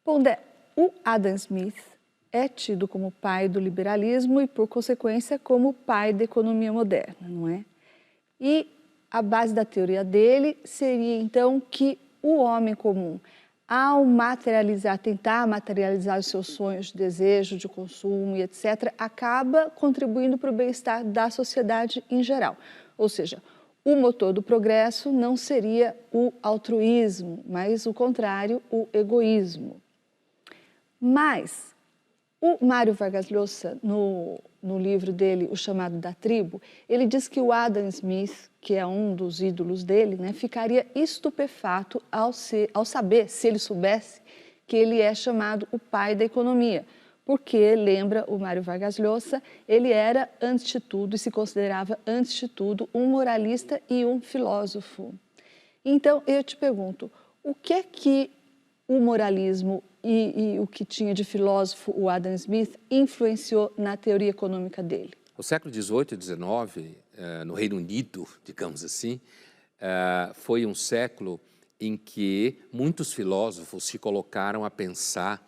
Pondé, o Adam Smith é tido como pai do liberalismo e, por consequência, como pai da economia moderna, não é? E a base da teoria dele seria, então, que o homem comum, ao tentar materializar os seus sonhos de desejo, de consumo e etc., acaba contribuindo para o bem-estar da sociedade em geral. Ou seja, o motor do progresso não seria o altruísmo, mas o contrário, o egoísmo. Mas o Mário Vargas Llosa, no livro dele, O Chamado da Tribo, ele diz que o Adam Smith, que é um dos ídolos dele, né, ficaria estupefato ao saber, se ele soubesse, que ele é chamado o pai da economia. Porque, lembra o Mário Vargas Llosa, ele era, antes de tudo, e se considerava, antes de tudo, um moralista e um filósofo. Então, eu te pergunto, o que é que o moralismo e o que tinha de filósofo o Adam Smith influenciou na teoria econômica dele? O século XVIII e XIX, no Reino Unido, digamos assim, foi um século em que muitos filósofos se colocaram a pensar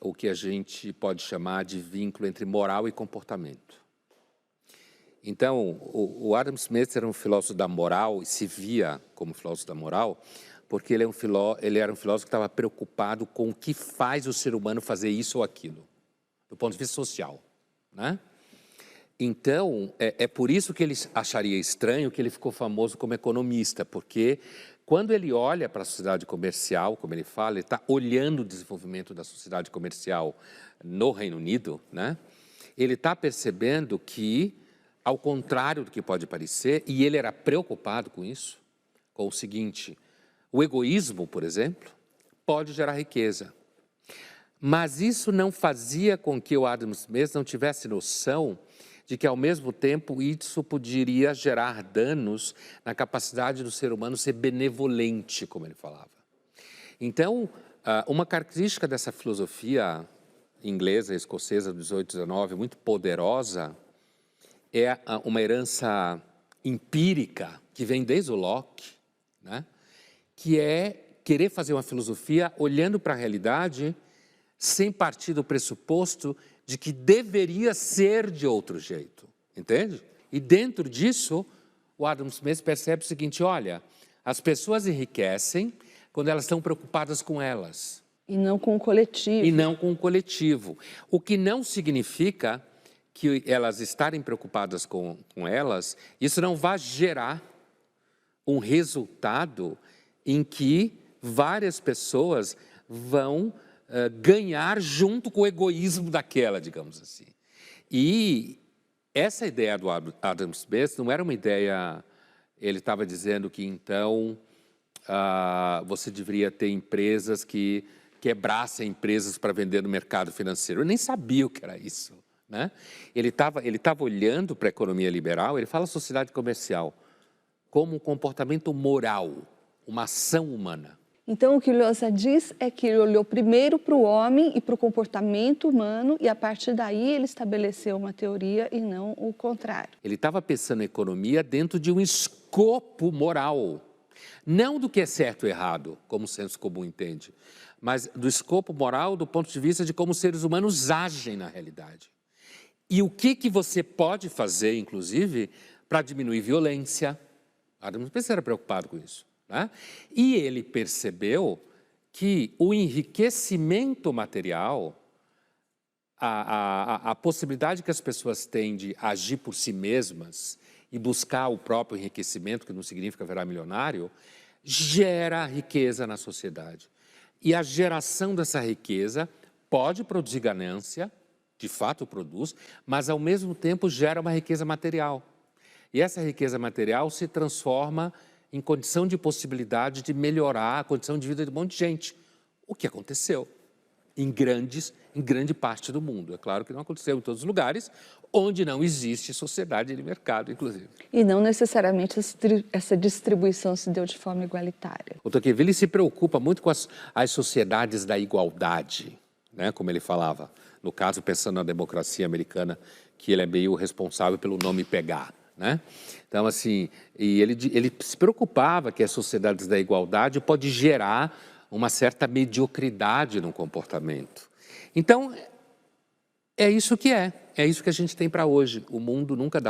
o que a gente pode chamar de vínculo entre moral e comportamento. Então, o Adam Smith era um filósofo da moral e se via como filósofo da moral porque ele era um filósofo que estava preocupado com o que faz o ser humano fazer isso ou aquilo, do ponto de vista social, né? Então, é por isso que ele acharia estranho que ele ficou famoso como economista, porque quando ele olha para a sociedade comercial, como ele fala, ele está olhando o desenvolvimento da sociedade comercial no Reino Unido, né? Ele está percebendo que, ao contrário do que pode parecer, e ele era preocupado com isso, com o seguinte: o egoísmo, por exemplo, pode gerar riqueza. Mas isso não fazia com que o Adam Smith não tivesse noção de que, ao mesmo tempo, isso poderia gerar danos na capacidade do ser humano ser benevolente, como ele falava. Então, uma característica dessa filosofia inglesa, escocesa do 18 e 19, muito poderosa, é uma herança empírica que vem desde o Locke, né? Que é querer fazer uma filosofia olhando para a realidade sem partir do pressuposto de que deveria ser de outro jeito, entende? E dentro disso, o Adam Smith percebe o seguinte: olha, as pessoas enriquecem quando elas estão preocupadas com elas. E não com o coletivo. E não com o coletivo. O que não significa que elas estarem preocupadas com elas, isso não vai gerar um resultado em que várias pessoas vão ganhar junto com o egoísmo daquela, digamos assim. E essa ideia do Adam Smith não era uma ideia, ele estava dizendo que então você deveria ter empresas que quebrassem empresas para vender no mercado financeiro. Eu nem sabia o que era isso, né? Ele estava olhando para a economia liberal, ele fala sociedade comercial como um comportamento moral, uma ação humana. Então, o que o Llosa diz é que ele olhou primeiro para o homem e para o comportamento humano e, a partir daí, ele estabeleceu uma teoria e não o contrário. Ele estava pensando em economia dentro de um escopo moral, não do que é certo ou errado, como o senso comum entende, mas do escopo moral do ponto de vista de como os seres humanos agem na realidade. E o que você pode fazer, inclusive, para diminuir violência. Adam Smith era preocupado com isso, né? E ele percebeu que o enriquecimento material, a possibilidade que as pessoas têm de agir por si mesmas e buscar o próprio enriquecimento, que não significa virar milionário, gera riqueza na sociedade. E a geração dessa riqueza pode produzir ganância, de fato produz, mas ao mesmo tempo gera uma riqueza material. E essa riqueza material se transforma em condição de possibilidade de melhorar a condição de vida de um monte de gente. O que aconteceu em grande parte do mundo. É claro que não aconteceu em todos os lugares, onde não existe sociedade de mercado, inclusive. E não necessariamente essa distribuição se deu de forma igualitária. O Tocqueville se preocupa muito com as sociedades da igualdade, né, como ele falava. No caso, pensando na democracia americana, que ele é meio responsável pelo nome pegar, né? Então, assim, e ele se preocupava que as sociedades da igualdade pode gerar uma certa mediocridade no comportamento. Então, é isso que a gente tem para hoje. O mundo nunca dá